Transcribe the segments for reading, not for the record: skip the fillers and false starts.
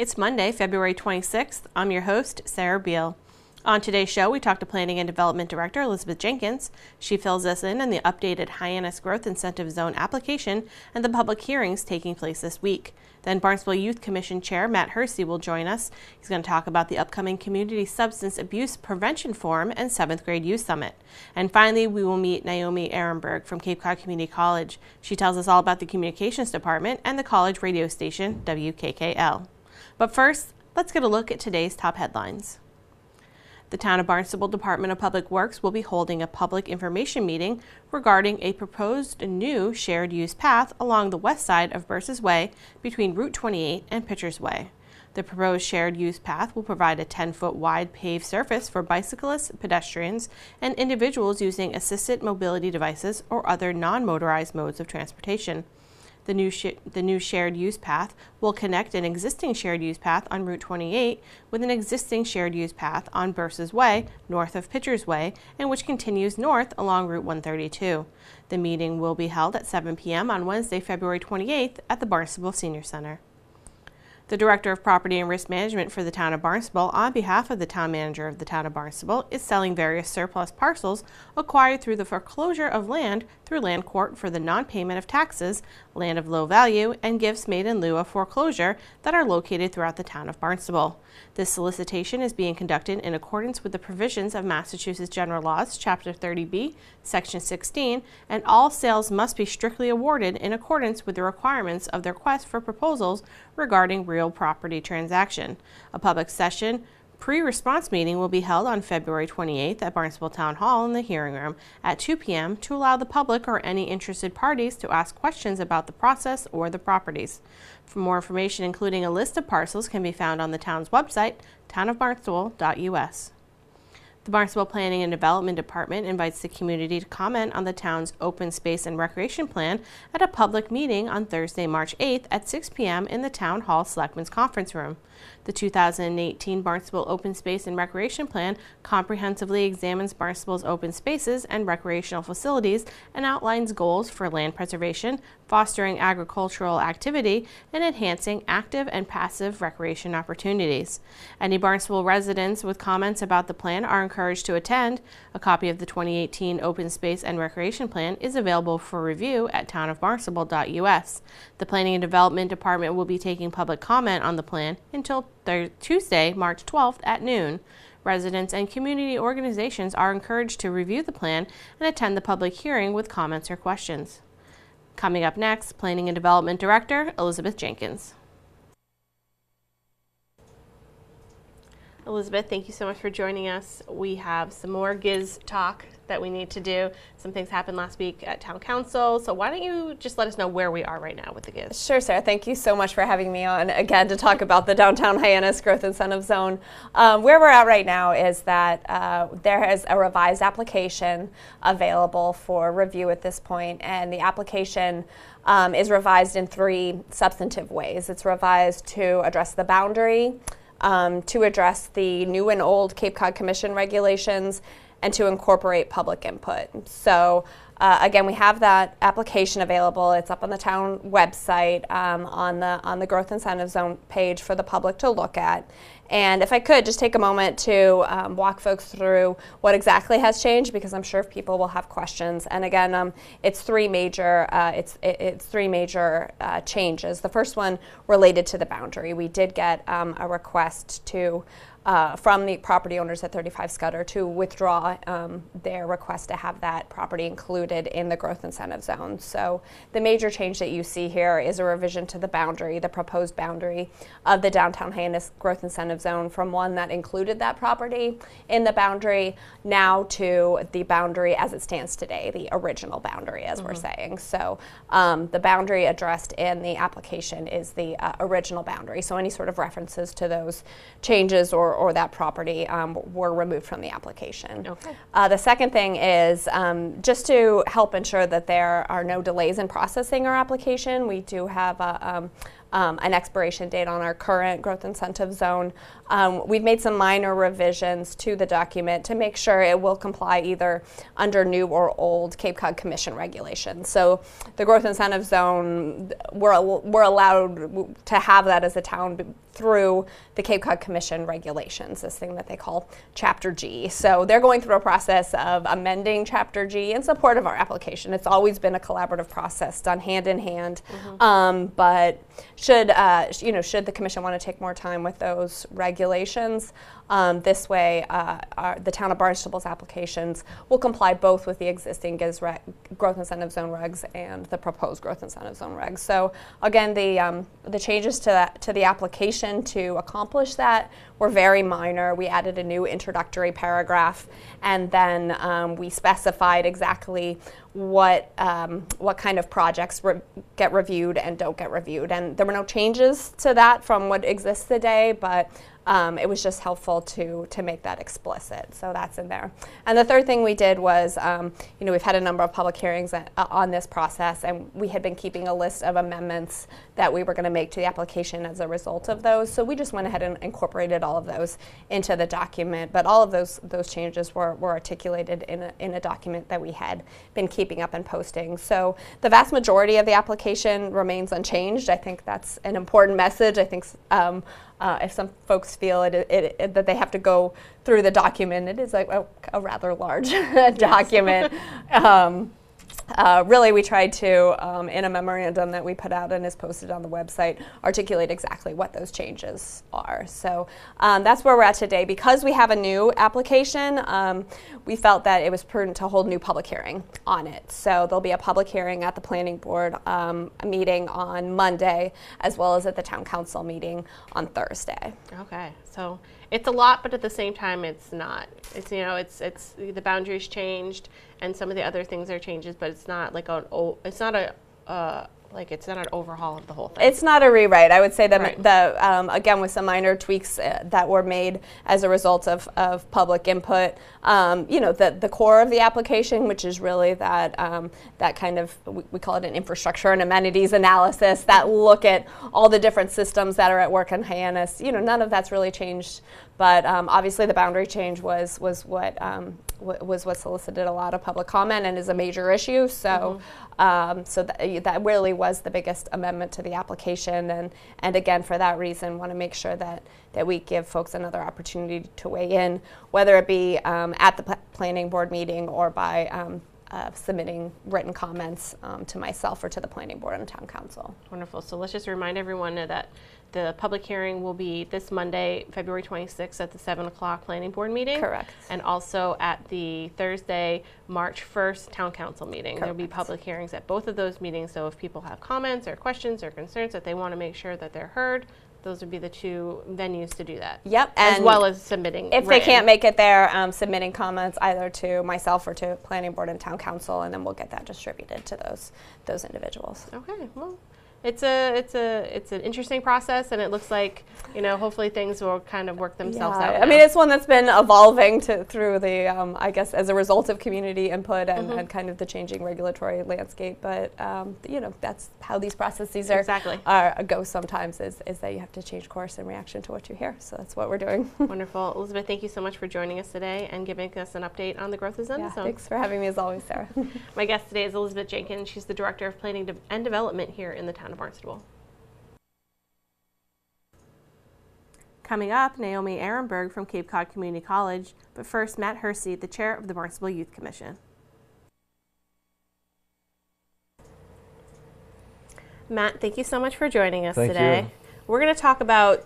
It's Monday, February 26th. I'm your host, Sarah Beal. On today's show, we talk to Planning and Development Director Elizabeth Jenkins. She fills us in on the updated Hyannis Growth Incentive Zone application and the public hearings taking place this week. Then Barnstable Youth Commission Chair Matt Hersey will join us. He's going to talk about the upcoming Community Substance Abuse Prevention Forum and 7th Grade Youth Summit. And finally, we will meet Naomi Ehrenberg from Cape Cod Community College. She tells us all about the Communications Department and the college radio station, WKKL. But first, let's get a look at today's top headlines. The Town of Barnstable Department of Public Works will be holding a public information meeting regarding a proposed new shared use path along the west side of Burses Way between Route 28 and Pitchers Way. The proposed shared use path will provide a 10-foot wide paved surface for bicyclists, pedestrians, and individuals using assisted mobility devices or other non-motorized modes of transportation. The new shared use path will connect an existing shared use path on Route 28 with an existing shared use path on Burses Way, north of Pitchers Way, and which continues north along Route 132. The meeting will be held at 7 p.m. on Wednesday, February 28th at the Barnstable Senior Center. The Director of Property and Risk Management for the Town of Barnstable, on behalf of the Town Manager of the Town of Barnstable, is selling various surplus parcels acquired through the foreclosure of land through land court for the non-payment of taxes, land of low value, and gifts made in lieu of foreclosure that are located throughout the Town of Barnstable. This solicitation is being conducted in accordance with the provisions of Massachusetts General Laws, Chapter 30B, Section 16, and all sales must be strictly awarded in accordance with the requirements of the request for proposals regarding real property transaction. A public session pre-response meeting will be held on February 28th at Barnstable Town Hall in the hearing room at 2 p.m. to allow the public or any interested parties to ask questions about the process or the properties. For more information, including a list of parcels, can be found on the town's website, townofbarnstable.us. The Barnstable Planning and Development Department invites the community to comment on the town's open space and recreation plan at a public meeting on Thursday, March 8th at 6 p.m. in the Town Hall Selectmen's Conference Room. The 2018 Barnstable Open Space and Recreation Plan comprehensively examines Barnstable's open spaces and recreational facilities and outlines goals for land preservation, fostering agricultural activity, and enhancing active and passive recreation opportunities. Any Barnstable residents with comments about the plan are encouraged to attend. A copy of the 2018 Open Space and Recreation Plan is available for review at townofbarnstable.us. The Planning and Development Department will be taking public comment on the plan until Tuesday, March 12th at noon. Residents and community organizations are encouraged to review the plan and attend the public hearing with comments or questions. Coming up next, Planning and Development Director Elizabeth Jenkins. Elizabeth, thank you so much for joining us. We have some more GIZ talk that we need to do. Some things happened last week at Town Council, so why don't you just let us know where we are right now with the GIZ? Sure, Sarah. Thank you so much for having me on again to talk about the Downtown Hyannis Growth Incentive Zone. Where we're at right now is that there is a revised application available for review at this point, and the application is revised in 3 substantive ways. It's revised to address the boundary, to address the new and old Cape Cod Commission regulations, and to incorporate public input. So again, we have that application available. It's up on the town website on the Growth Incentive Zone page for the public to look at. And if I could just take a moment to walk folks through what exactly has changed, because I'm sure people will have questions. And again, it's three major changes. The first one related to the boundary. We did get a request from the property owners at 35 Scudder to withdraw their request to have that property included in the growth incentive zone. So the major change that you see here is a revision to the boundary, the proposed boundary of the Downtown Hyannis Growth Incentive Zone, from one that included that property in the boundary now to the boundary as it stands today, the original boundary, as we're saying. So the boundary addressed in the application is the original boundary. So any sort of references to those changes or that property were removed from the application. Okay. The second thing is just to help ensure that there are no delays in processing our application, we do have an expiration date on our current growth incentive zone. We've made some minor revisions to the document to make sure it will comply either under new or old Cape Cod Commission regulations. So the growth incentive zone, we're allowed to have that as a town through the Cape Cod Commission regulations, this thing that they call Chapter G. So they're going through a process of amending Chapter G in support of our application. It's always been a collaborative process done hand in hand. But should the commission want to take more time with those regulations, this way the town of Barnstable's applications will comply both with the existing growth incentive zone regs and the proposed growth incentive zone regs. So again, the changes to the application to accomplish that were very minor. We added a new introductory paragraph, and then we specified exactly what kind of projects get reviewed and don't get reviewed. And there were no changes to that from what exists today, but it was just helpful to make that explicit. So that's in there. And the third thing we did was, we've had a number of public hearings on this process, and we had been keeping a list of amendments that we were going to make to the application as a result of those. So we just went ahead and incorporated all of those into the document. But all of those changes were articulated in a document that we had been keeping up and posting. So the vast majority of the application remains unchanged. I think that's an important message. I think if some folks feel that they have to go through the document, it is like a rather large document. Really, we tried to, in a memorandum that we put out and is posted on the website, articulate exactly what those changes are. So that's where we're at today. Because we have a new application, we felt that it was prudent to hold a new public hearing on it. So there'll be a public hearing at the planning board meeting on Monday, as well as at the town council meeting on Thursday. Okay, so it's a lot, but at the same time, it's not. It's it's the boundaries changed, and some of the other things are changes, but it's not like it's not an overhaul of the whole thing. It's not a rewrite. I would say that Right. Again, with some minor tweaks that were made as a result of public input. The core of the application, which is really that kind of, we call it an infrastructure and amenities analysis that look at all the different systems that are at work in Hyannis. None of that's really changed, but obviously the boundary change was what solicited a lot of public comment and is a major issue. So that really was the biggest amendment to the application, and again, for that reason, want to make sure that we give folks another opportunity to weigh in, whether it be at the planning board meeting or by submitting written comments to myself or to the planning board and town council. Wonderful. So let's just remind everyone that the public hearing will be this Monday, February 26th at the 7 o'clock planning board meeting. Correct. And also at the Thursday, March 1st town council meeting. Correct. There'll be public hearings at both of those meetings. So if people have comments or questions or concerns that they want to make sure that they're heard, those would be the two venues to do that. Yep. As well as submitting if they can't make it there, submitting comments either to myself or to planning board and town council, and then we'll get that distributed to those individuals. Okay. Well, it's an interesting process, and it looks like hopefully things will kind of work themselves out. I mean, it's one that's been evolving through the I guess as a result of community input and kind of the changing regulatory landscape. But that's how these processes go sometimes is that you have to change course in reaction to what you hear. So that's what we're doing. Wonderful, Elizabeth. Thank you so much for joining us today and giving us an update on the growth of Zone. Thanks for having me as always, Sarah. My guest today is Elizabeth Jenkins. She's the Director of Planning and Development here in the town of Barnstable. Coming up, Naomi Ehrenberg from Cape Cod Community College, but first, Matt Hersey, the chair of the Barnstable Youth Commission. Matt, thank you so much for joining us today. You. We're going to talk about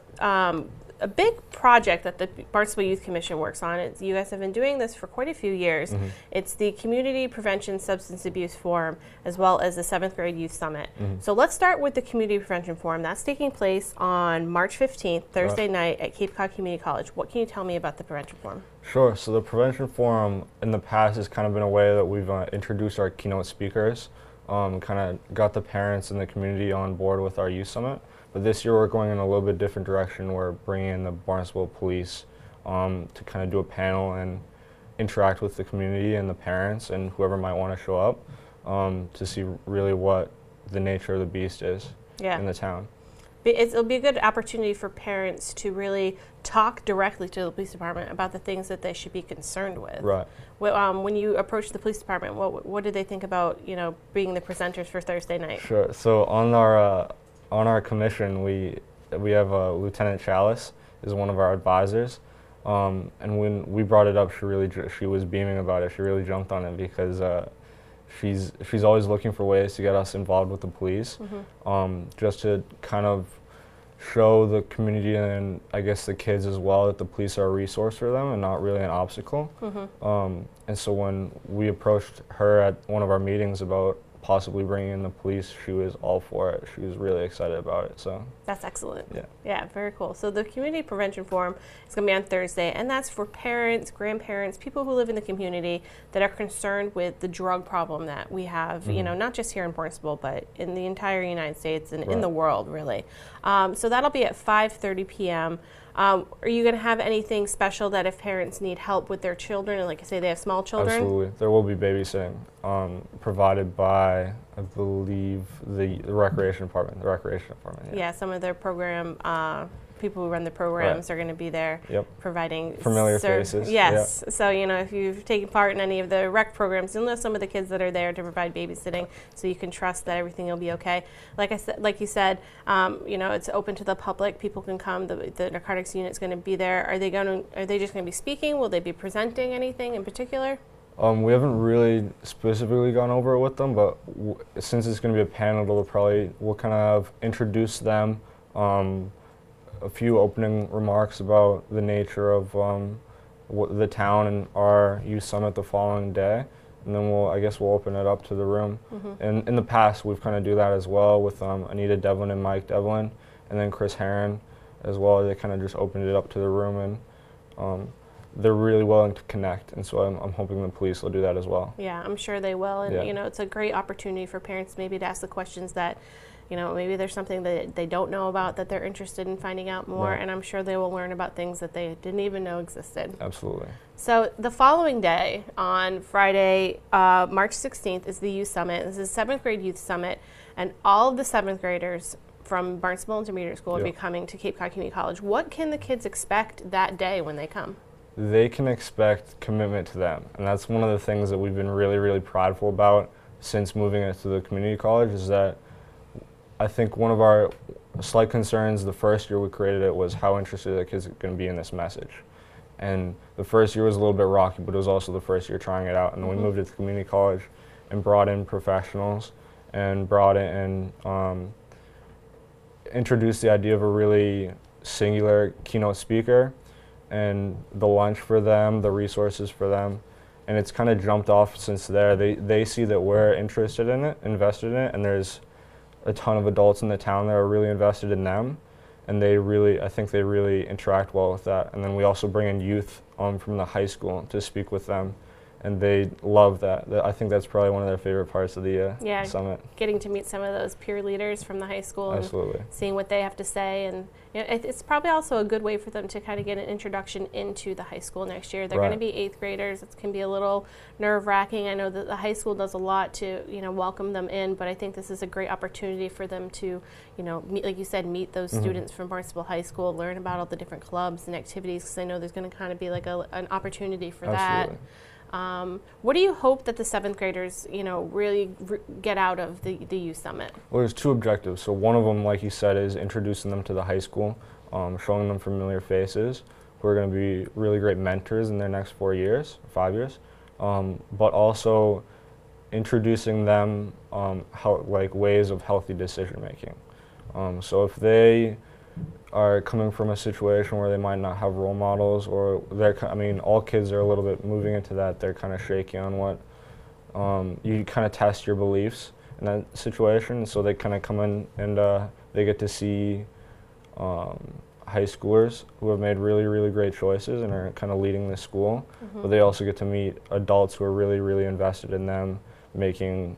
a big project that the Barnstable Youth Commission works on. You guys have been doing this for quite a few years. Mm-hmm. It's the Community Prevention Substance Abuse Forum, as well as the 7th Grade Youth Summit. Mm-hmm. So let's start with the Community Prevention Forum. That's taking place on March 15th, Thursday night at Cape Cod Community College. What can you tell me about the Prevention Forum? Sure. So the Prevention Forum in the past has kind of been a way that we've introduced our keynote speakers, kind of got the parents and the community on board with our youth summit. But this year we're going in a little bit different direction. We're bringing in the Barnstable Police to kind of do a panel and interact with the community and the parents and whoever might want to show up to see really what the nature of the beast is in the town. It'll be a good opportunity for parents to really talk directly to the police department about the things that they should be concerned with. Right. When you approach the police department, what did they think about being the presenters for Thursday night? Sure. So on our commission, we have Lieutenant Chalice is one of our advisors, and when we brought it up, she was beaming about it. She really jumped on it because she's always looking for ways to get us involved with the police, just to kind of show the community and I guess the kids as well that the police are a resource for them and not really an obstacle. And so when we approached her at one of our meetings about possibly bringing in the police, she was all for it. She was really excited about it. So that's excellent. Yeah, very cool. So the Community Prevention Forum is going to be on Thursday, and that's for parents, grandparents, people who live in the community that are concerned with the drug problem that we have, not just here in Barnstable, but in the entire United States and in the world, really. So that'll be at 5:30 p.m. Are you going to have anything special that if parents need help with their children, and like I say, they have small children? Absolutely. There will be babysitting provided by, I believe, the recreation department. Yeah, some of their program people who run the programs are going to be there providing familiar faces. Yes. Yeah. So, if you've taken part in any of the rec programs, you'll know some of the kids that are there to provide babysitting, so you can trust that everything will be okay. Like you said, it's open to the public. People can come. The narcotics unit is going to be there. Are they just going to be speaking? Will they be presenting anything in particular? We haven't really specifically gone over it with them, but since it's going to be a panel, we'll kind of introduce them, a few opening remarks about the nature of the town and our youth summit the following day, and then we'll open it up to the room. And in the past, we've kind of do that as well with Anita Devlin and Mike Devlin, and then Chris Herron as well. They kind of just opened it up to the room, and they're really willing to connect, and so I'm hoping the police will do that as well. Yeah, I'm sure they will, and it's a great opportunity for parents maybe to ask the questions that, maybe there's something that they don't know about that they're interested in finding out more, and I'm sure they will learn about things that they didn't even know existed. Absolutely. So the following day, on Friday, March 16th, is the Youth Summit. This is 7th grade Youth Summit, and all of the 7th graders from Barnstable Intermediate School will be coming to Cape Cod Community College. What can the kids expect that day when they come? They can expect commitment to them, and that's one of the things that we've been really, really prideful about since moving it to the community college, is that I think one of our slight concerns the first year we created it was how interested the kids are going to be in this message. And the first year was a little bit rocky, but it was also the first year trying it out. And then we moved it to community college and brought in professionals and brought in introduced the idea of a really singular keynote speaker and the lunch for them, the resources for them. And it's kind of jumped off since there. They see that we're interested in it, invested in it, and there's a ton of adults in the town that are really invested in them, and I think they really interact well with that. And then we also bring in youth from the high school to speak with them, and they love that. I think that's probably one of their favorite parts of the summit. Getting to meet some of those peer leaders from the high school. Absolutely. And seeing what they have to say, and it's probably also a good way for them to kind of get an introduction into the high school next year. They're going to be 8th graders. It can be a little nerve-wracking. I know that the high school does a lot to welcome them in, but I think this is a great opportunity for them to meet, like you said, meet those students from Barnstable High School, learn about all the different clubs and activities, because I know there's going to kind of be like an opportunity for that. What do you hope that the 7th graders, really get out of the Youth Summit? Well, there's two objectives. So one of them, like you said, is introducing them to the high school, showing them familiar faces who are going to be really great mentors in their next 5 years, but also introducing them ways of healthy decision making. So if they are coming from a situation where they might not have role models, or all kids are a little bit moving into that. They're kind of shaky on what you kind of test your beliefs in that situation. So they kind of come in and they get to see high schoolers who have made really, really great choices and are kind of leading the school. But they also get to meet adults who are really, really invested in them making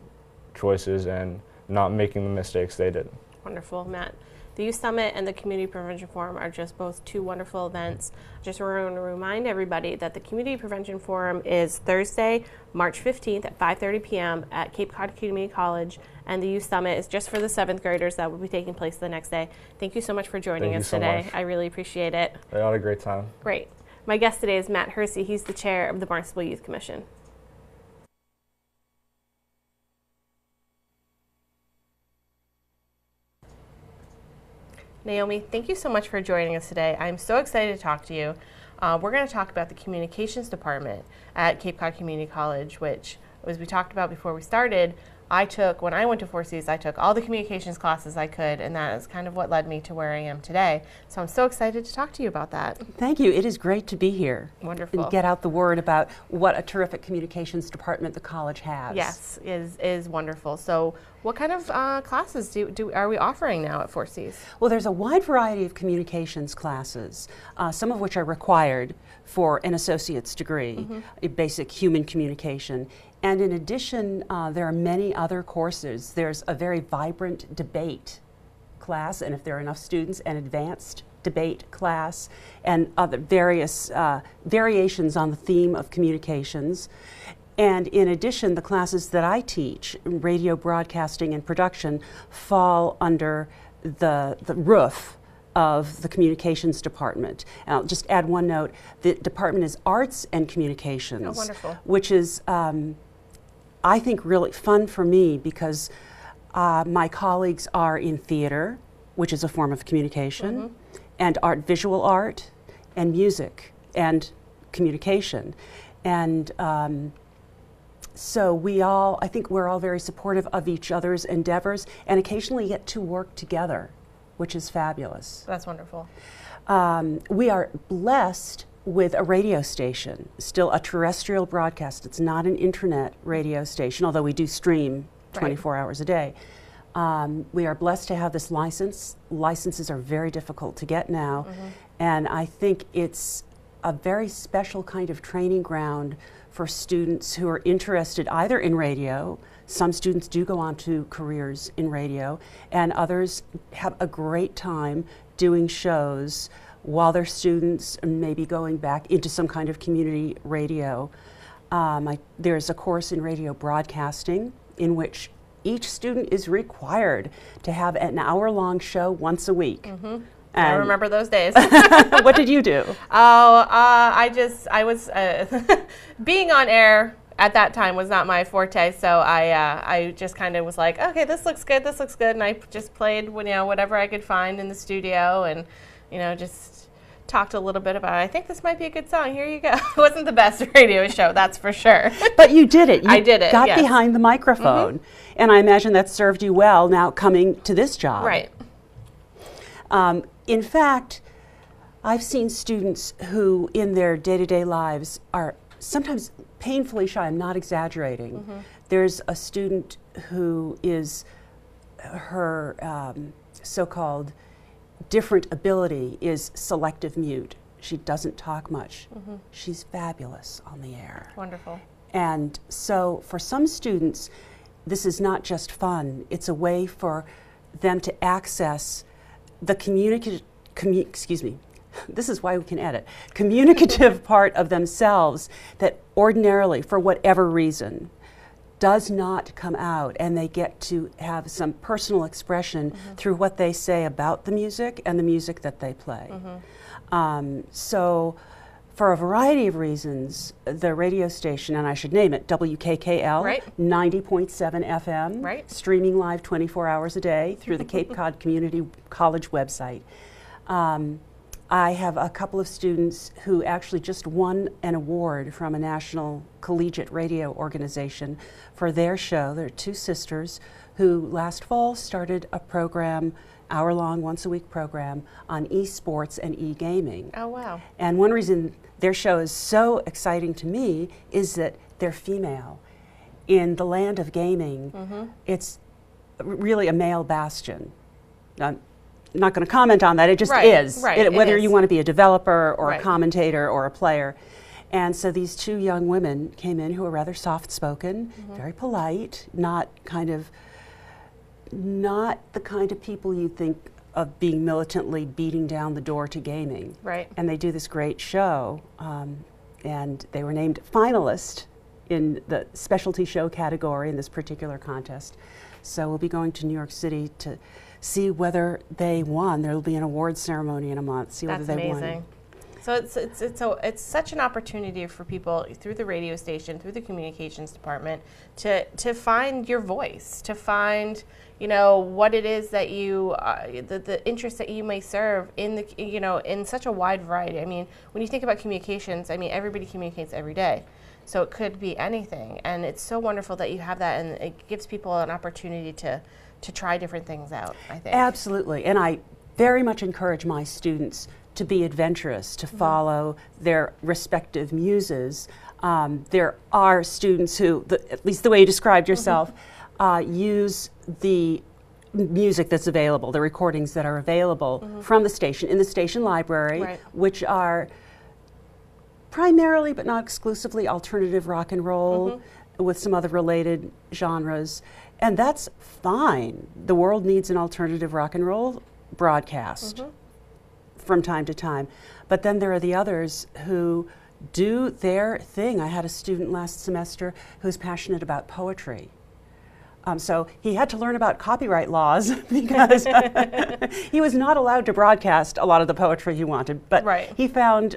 choices and not making the mistakes they did. Wonderful, Matt. The Youth Summit and the Community Prevention Forum are just both two wonderful events. Just want to remind everybody that the Community Prevention Forum is Thursday, March 15th at 5:30 p.m. at Cape Cod Community College, and the Youth Summit is just for the 7th graders. That will be taking place the next day. Thank you so much for joining us today. I really appreciate it. I had a great time. Great. My guest today is Matt Hersey. He's the chair of the Barnstable Youth Commission. Naomi, thank you so much for joining us today. I'm so excited to talk to you. We're going to talk about the communications department at Cape Cod Community College, which, as we talked about before we started, when I went to 4Cs, I took all the communications classes I could, and that is kind of what led me to where I am today. So I'm so excited to talk to you about that. Thank you. It is great to be here. Wonderful. And get out the word about what a terrific communications department the college has. Yes, is wonderful. So what kind of classes are we offering now at 4Cs? Well, there's a wide variety of communications classes, some of which are required for an associate's degree, basic human communication. And in addition, there are many other courses. There's a very vibrant debate class, and if there are enough students, an advanced debate class, and other various variations on the theme of communications. And in addition, the classes that I teach, radio broadcasting and production, fall under the roof of the communications department. And I'll just add one note. The department is arts and communications. Oh, wonderful. Which is, I think, really fun for me because my colleagues are in theater, which is a form of communication, and visual art, and music, and communication. And so I think we're all very supportive of each other's endeavors and occasionally get to work together, which is fabulous. That's wonderful. We are blessed with a radio station, still a terrestrial broadcast. It's not an internet radio station, although we do stream 24 hours a day. We are blessed to have this license. Licenses are very difficult to get now, and I think it's a very special kind of training ground for students who are interested either in radio. Some students do go on to careers in radio, and others have a great time doing shows while they're students, maybe going back into some kind of community radio. There's a course in radio broadcasting in which each student is required to have an hour-long show once a week. I remember those days. What did you do? Oh, I was being on air at that time was not my forte, so I just kind of was like, okay, this looks good, and I just played whatever I could find in the studio, and just talked a little bit about it. I think this might be a good song. Here you go. It wasn't the best radio show, that's for sure. But you did it. I did it. Got yes. behind the microphone, and I imagine that served you well now coming to this job. Right. In fact, I've seen students who in their day-to-day lives are sometimes painfully shy. I'm not exaggerating. There's a student who is her so-called different ability is selective mute. She doesn't talk much. She's fabulous on the air. Wonderful. And so for some students, this is not just fun. It's a way for them to access the this is why we can edit, communicative part of themselves that ordinarily, for whatever reason, does not come out, and they get to have some personal expression through what they say about the music and the music that they play. So for a variety of reasons, the radio station, and I should name it, WKKL, 90.7 FM, streaming live 24 hours a day through the Cape Cod Community College website. I have a couple of students who actually just won an award from a national collegiate radio organization for their show. They're two sisters who last fall started a program, hour-long, once-a-week program on esports and e-gaming. Oh, wow. And one reason their show is so exciting to me is that they're female. In the land of gaming, it's really a male bastion. I'm not going to comment on that, it just is. Whether you want to be a developer or a commentator or a player. And so these two young women came in who are rather soft-spoken, very polite, not the kind of people you think of being militantly beating down the door to gaming. Right. And they do this great show, and they were named finalist in the specialty show category in this particular contest. So we'll be going to New York City to see whether they won. There will be an awards ceremony in a month. See whether That's they amazing. won. So it's such an opportunity for people through the radio station, through the communications department, to find your voice, to find, you know, what it is that you the interests that you may serve in the, you know, in such a wide variety. I mean, when you think about communications, I mean, everybody communicates every day. So it could be anything, and it's so wonderful that you have that, and it gives people an opportunity to try different things out, I think. Absolutely, and I very much encourage my students to be adventurous, to follow their respective muses. There are students who, at least the way you described yourself, use the music that's available, the recordings that are available from the station, in the station library, Right. which are primarily but not exclusively alternative rock and roll with some other related genres. And that's fine. The world needs an alternative rock and roll broadcast from time to time. But then there are the others who do their thing. I had a student last semester who's passionate about poetry. So he had to learn about copyright laws because he was not allowed to broadcast a lot of the poetry he wanted. But Right. he found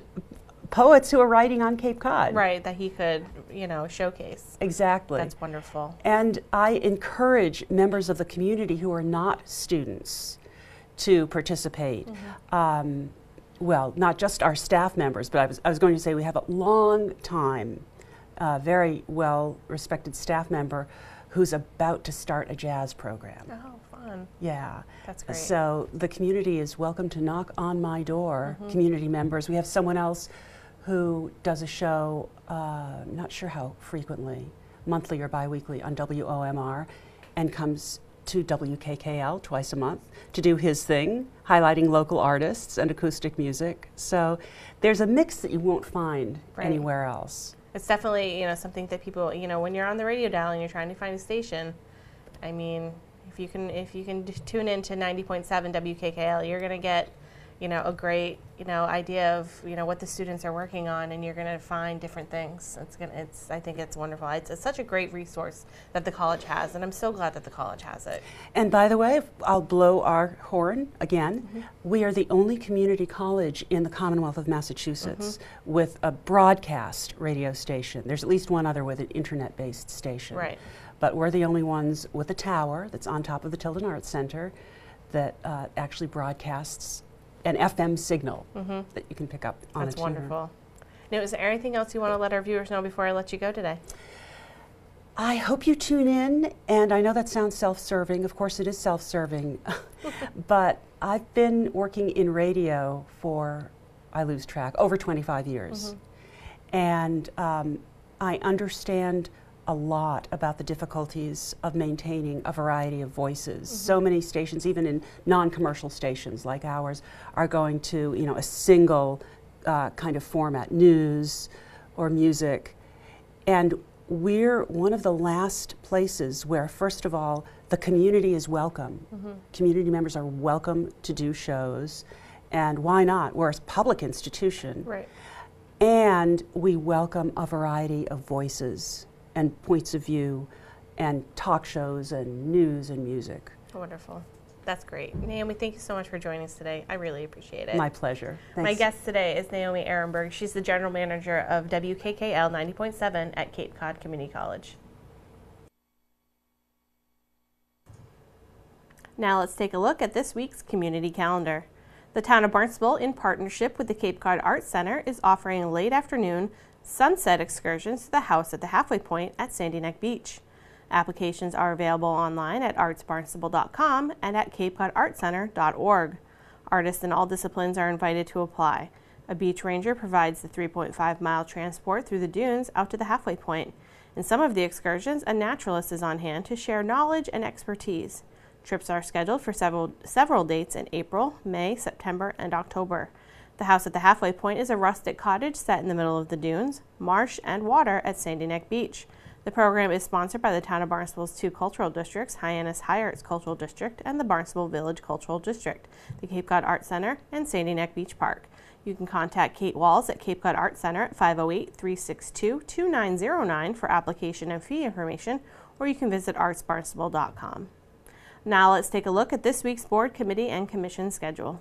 poets who are writing on Cape Cod. Right, that he could, you know, showcase. Exactly. That's wonderful. And I encourage members of the community who are not students to participate. Well, not just our staff members, but I was going to say we have a long time, very well respected staff member who's about to start a jazz program. Oh, fun. Yeah. That's great. So the community is welcome to knock on my door, community members. We have someone else who does a show, not sure how frequently, monthly or biweekly on WOMR, and comes to WKKL twice a month to do his thing, highlighting local artists and acoustic music. So there's a mix that you won't find Right. anywhere else. It's definitely, you know, something that people, you know, when you're on the radio dial and you're trying to find a station, I mean, if you can tune in to 90.7 WKKL, you're going to get, you know, a great, you know, idea of, you know, what the students are working on, and you're going to find different things. I think it's wonderful. It's such a great resource that the college has, and I'm so glad that the college has it. And by the way, I'll blow our horn again. We are the only community college in the Commonwealth of Massachusetts with a broadcast radio station. There's at least one other with an internet-based station. Right. But we're the only ones with a tower that's on top of the Tilden Arts Center that actually broadcasts an FM signal that you can pick up on That's a tuner. wonderful. Now, is there anything else you want to let our viewers know before I let you go today? I hope you tune in, and I know that sounds self-serving. Of course, it is self-serving. But I've been working in radio for, I lose track, over 25 years. And I understand a lot about the difficulties of maintaining a variety of voices. So many stations, even in non-commercial stations like ours, are going to, you know, a single kind of format, news or music. And we're one of the last places where, first of all, the community is welcome. Community members are welcome to do shows, and why not? We're a public institution. Right. And we welcome a variety of voices and points of view and talk shows and news and music. Wonderful. That's great. Naomi, thank you so much for joining us today. I really appreciate it. My pleasure. Thanks. My guest today is Naomi Ehrenberg. She's the general manager of WKKL 90.7 at Cape Cod Community College. Now let's take a look at this week's community calendar. The town of Barnstable, in partnership with the Cape Cod Arts Center, is offering late afternoon sunset excursions to the house at the halfway point at Sandy Neck Beach. Applications are available online at artsbarnstable.com and at capecodartcenter.org. Artists in all disciplines are invited to apply. A beach ranger provides the 3.5-mile transport through the dunes out to the halfway point. In some of the excursions, a naturalist is on hand to share knowledge and expertise. Trips are scheduled for several dates in April, May, September, and October. The house at the halfway point is a rustic cottage set in the middle of the dunes, marsh, and water at Sandy Neck Beach. The program is sponsored by the Town of Barnstable's two cultural districts, Hyannis High Arts Cultural District and the Barnstable Village Cultural District, the Cape Cod Art Center, and Sandy Neck Beach Park. You can contact Kate Walls at Cape Cod Art Center at 508-362-2909 for application and fee information, or you can visit artsbarnstable.com. Now let's take a look at this week's board, committee, and commission schedule.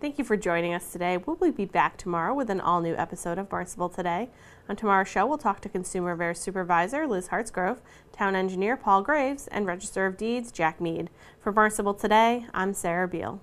Thank you for joining us today. We'll be back tomorrow with an all-new episode of Barnstable Today. On tomorrow's show, we'll talk to Consumer Affairs Supervisor Liz Hartsgrove, Town Engineer Paul Graves, and Register of Deeds Jack Mead. For Barnstable Today, I'm Sarah Beal.